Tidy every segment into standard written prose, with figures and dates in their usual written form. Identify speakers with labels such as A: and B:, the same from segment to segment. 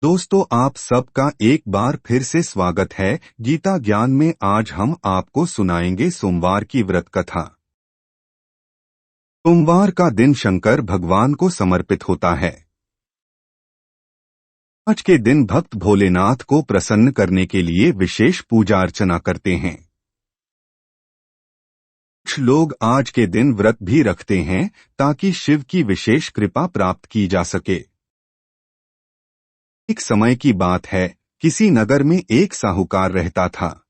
A: दोस्तों, आप सबका एक बार फिर से स्वागत है गीता ज्ञान में। आज हम आपको सुनाएंगे सोमवार की व्रत कथा। सोमवार का दिन शंकर भगवान को समर्पित होता है। आज के दिन भक्त भोलेनाथ को प्रसन्न करने के लिए विशेष पूजा अर्चना करते हैं। कुछ लोग आज के दिन व्रत भी रखते हैं ताकि शिव की विशेष कृपा प्राप्त की जा सके। एक समय की बात है, किसी नगर में एक साहूकार रहता था।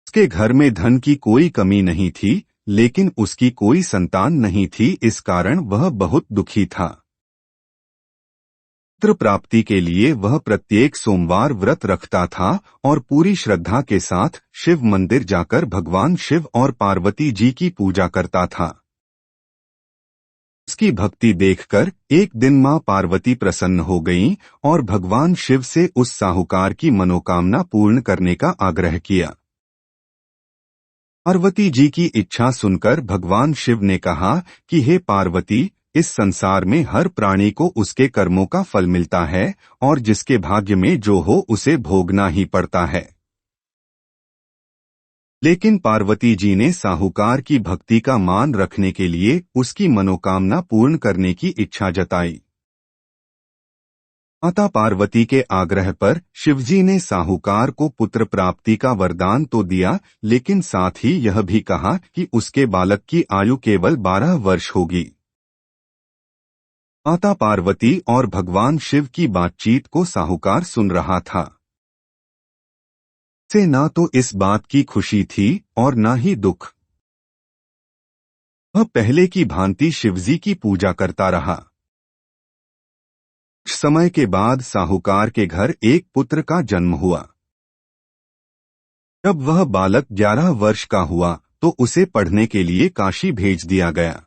A: उसके घर में धन की कोई कमी नहीं थी, लेकिन उसकी कोई संतान नहीं थी। इस कारण वह बहुत दुखी था। पुत्र प्राप्ति के लिए वह प्रत्येक सोमवार व्रत रखता था और पूरी श्रद्धा के साथ शिव मंदिर जाकर भगवान शिव और पार्वती जी की पूजा करता था। उसकी भक्ति देखकर एक दिन मां पार्वती प्रसन्न हो गईं और भगवान शिव से उस साहूकार की मनोकामना पूर्ण करने का आग्रह किया। पार्वती जी की इच्छा सुनकर भगवान शिव ने कहा कि हे पार्वती, इस संसार में हर प्राणी को उसके कर्मों का फल मिलता है और जिसके भाग्य में जो हो उसे भोगना ही पड़ता है। लेकिन पार्वती जी ने साहूकार की भक्ति का मान रखने के लिए उसकी मनोकामना पूर्ण करने की इच्छा जताई। माता पार्वती के आग्रह पर शिवजी ने साहूकार को पुत्र प्राप्ति का वरदान तो दिया, लेकिन साथ ही यह भी कहा कि उसके बालक की आयु केवल 12 वर्ष होगी। माता पार्वती और भगवान शिव की बातचीत को साहूकार सुन रहा था। से ना तो इस बात की खुशी थी और ना ही दुख। वह पहले की भांति शिवजी की पूजा करता रहा। कुछ समय के बाद साहूकार के घर एक पुत्र का जन्म हुआ। जब वह बालक 11 वर्ष का हुआ तो उसे पढ़ने के लिए काशी भेज दिया गया।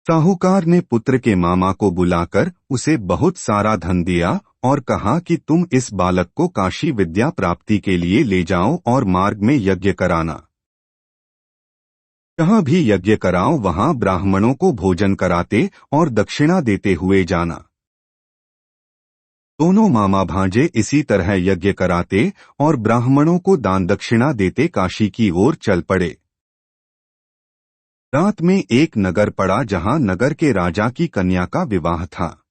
A: साहूकार ने पुत्र के मामा को बुलाकर उसे बहुत सारा धन दिया और कहा कि तुम इस बालक को काशी विद्या प्राप्ति के लिए ले जाओ और मार्ग में यज्ञ कराना। जहाँ भी यज्ञ कराओ वहाँ ब्राह्मणों को भोजन कराते और दक्षिणा देते हुए जाना। दोनों मामा भांजे इसी तरह यज्ञ कराते और ब्राह्मणों को दान दक्षिणा देते काशी की ओर चल पड़े। रात में एक नगर पड़ा जहाँ नगर के राजा की कन्या का विवाह था।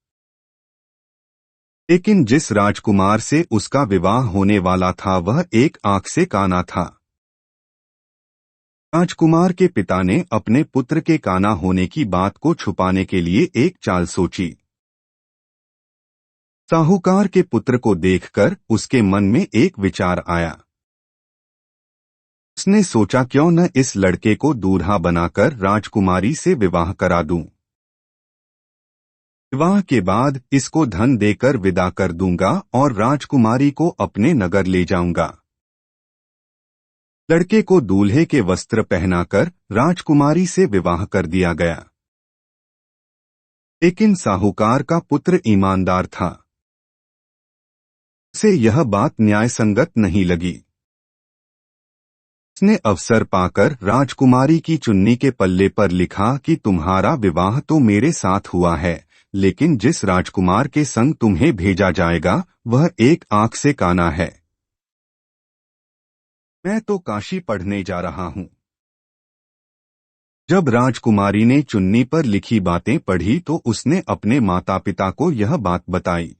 A: लेकिन जिस राजकुमार से उसका विवाह होने वाला था वह एक आंख से काना था। राजकुमार के पिता ने अपने पुत्र के काना होने की बात को छुपाने के लिए एक चाल सोची। साहूकार के पुत्र को देखकर उसके मन में एक विचार आया। उसने सोचा, क्यों न इस लड़के को दूल्हा बनाकर राजकुमारी से विवाह करा दूं। विवाह के बाद इसको धन देकर विदा कर दूंगा और राजकुमारी को अपने नगर ले जाऊंगा। लड़के को दूल्हे के वस्त्र पहनाकर राजकुमारी से विवाह कर दिया गया। लेकिन साहूकार का पुत्र ईमानदार था। उसे यह बात न्यायसंगत नहीं लगी। उसने अवसर पाकर राजकुमारी की चुन्नी के पल्ले पर लिखा कि तुम्हारा विवाह तो मेरे साथ हुआ है, लेकिन जिस राजकुमार के संग तुम्हें भेजा जाएगा वह एक आंख से काना है। मैं तो काशी पढ़ने जा रहा हूं। जब राजकुमारी ने चुन्नी पर लिखी बातें पढ़ी तो उसने अपने माता पिता को यह बात बताई।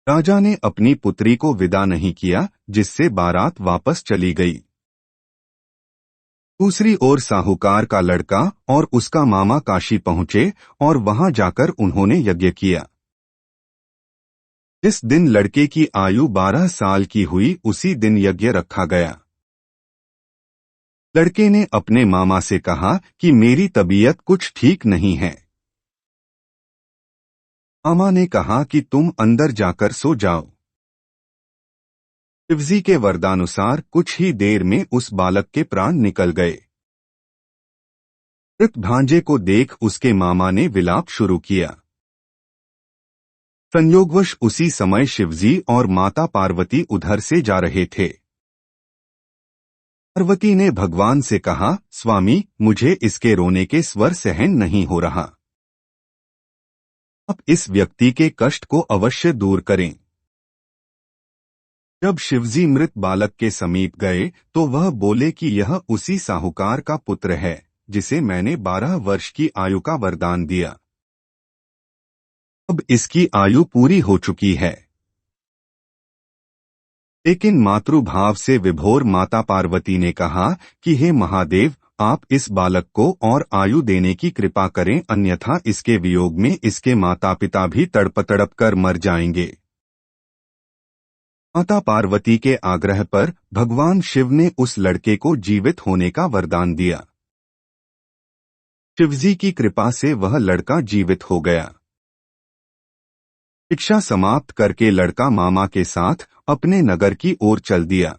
A: राजा ने अपनी पुत्री को विदा नहीं किया, जिससे बारात वापस चली गई। दूसरी ओर साहूकार का लड़का और उसका मामा काशी पहुंचे और वहां जाकर उन्होंने यज्ञ किया। जिस दिन लड़के की आयु 12 साल की हुई उसी दिन यज्ञ रखा गया। लड़के ने अपने मामा से कहा कि मेरी तबीयत कुछ ठीक नहीं है। मामा ने कहा कि तुम अंदर जाकर सो जाओ। शिवजी के वरदानुसार कुछ ही देर में उस बालक के प्राण निकल गए। मृत भांजे को देख उसके मामा ने विलाप शुरू किया। संयोगवश उसी समय शिवजी और माता पार्वती उधर से जा रहे थे। पार्वती ने भगवान से कहा, स्वामी, मुझे इसके रोने के स्वर सहन नहीं हो रहा। आप इस व्यक्ति के कष्ट को अवश्य दूर करें। जब शिवजी मृत बालक के समीप गए तो वह बोले कि यह उसी साहूकार का पुत्र है जिसे मैंने 12 वर्ष की आयु का वरदान दिया। अब इसकी आयु पूरी हो चुकी है। लेकिन मातृभाव से विभोर माता पार्वती ने कहा कि हे महादेव, आप इस बालक को और आयु देने की कृपा करें, अन्यथा इसके वियोग में इसके माता पिता भी तड़प कर मर जाएंगे। माता पार्वती के आग्रह पर भगवान शिव ने उस लड़के को जीवित होने का वरदान दिया। शिवजी की कृपा से वह लड़का जीवित हो गया। शिक्षा समाप्त करके लड़का मामा के साथ अपने नगर की ओर चल दिया।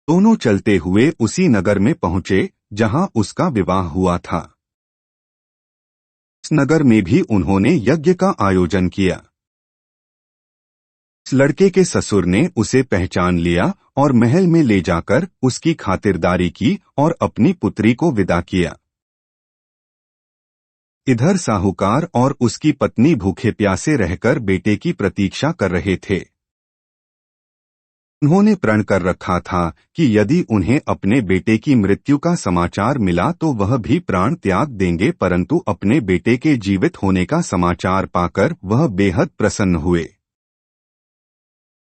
A: दोनों चलते हुए उसी नगर में पहुंचे जहां उसका विवाह हुआ था। इस नगर में भी उन्होंने यज्ञ का आयोजन किया। इस लड़के के ससुर ने उसे पहचान लिया और महल में ले जाकर उसकी खातिरदारी की और अपनी पुत्री को विदा किया। इधर साहूकार और उसकी पत्नी भूखे प्यासे रहकर बेटे की प्रतीक्षा कर रहे थे। उन्होंने प्रण कर रखा था कि यदि उन्हें अपने बेटे की मृत्यु का समाचार मिला तो वह भी प्राण त्याग देंगे, परंतु अपने बेटे के जीवित होने का समाचार पाकर वह बेहद प्रसन्न हुए।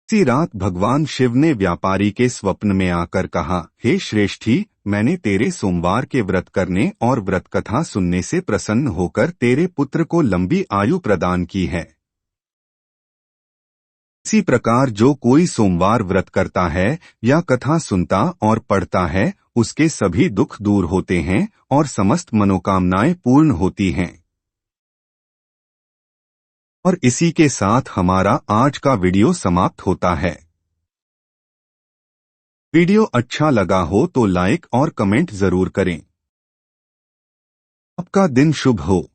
A: इसी रात भगवान शिव ने व्यापारी के स्वप्न में आकर कहा, हे श्रेष्ठी, मैंने तेरे सोमवार के व्रत करने और व्रत कथा सुनने से प्रसन्न होकर तेरे पुत्र को लंबी आयु प्रदान की है। इसी प्रकार जो कोई सोमवार व्रत करता है या कथा सुनता और पढ़ता है, उसके सभी दुख दूर होते हैं और समस्त मनोकामनाएं पूर्ण होती हैं। और इसी के साथ हमारा आज का वीडियो समाप्त होता है। वीडियो अच्छा लगा हो तो लाइक और कमेंट जरूर करें। आपका दिन शुभ हो।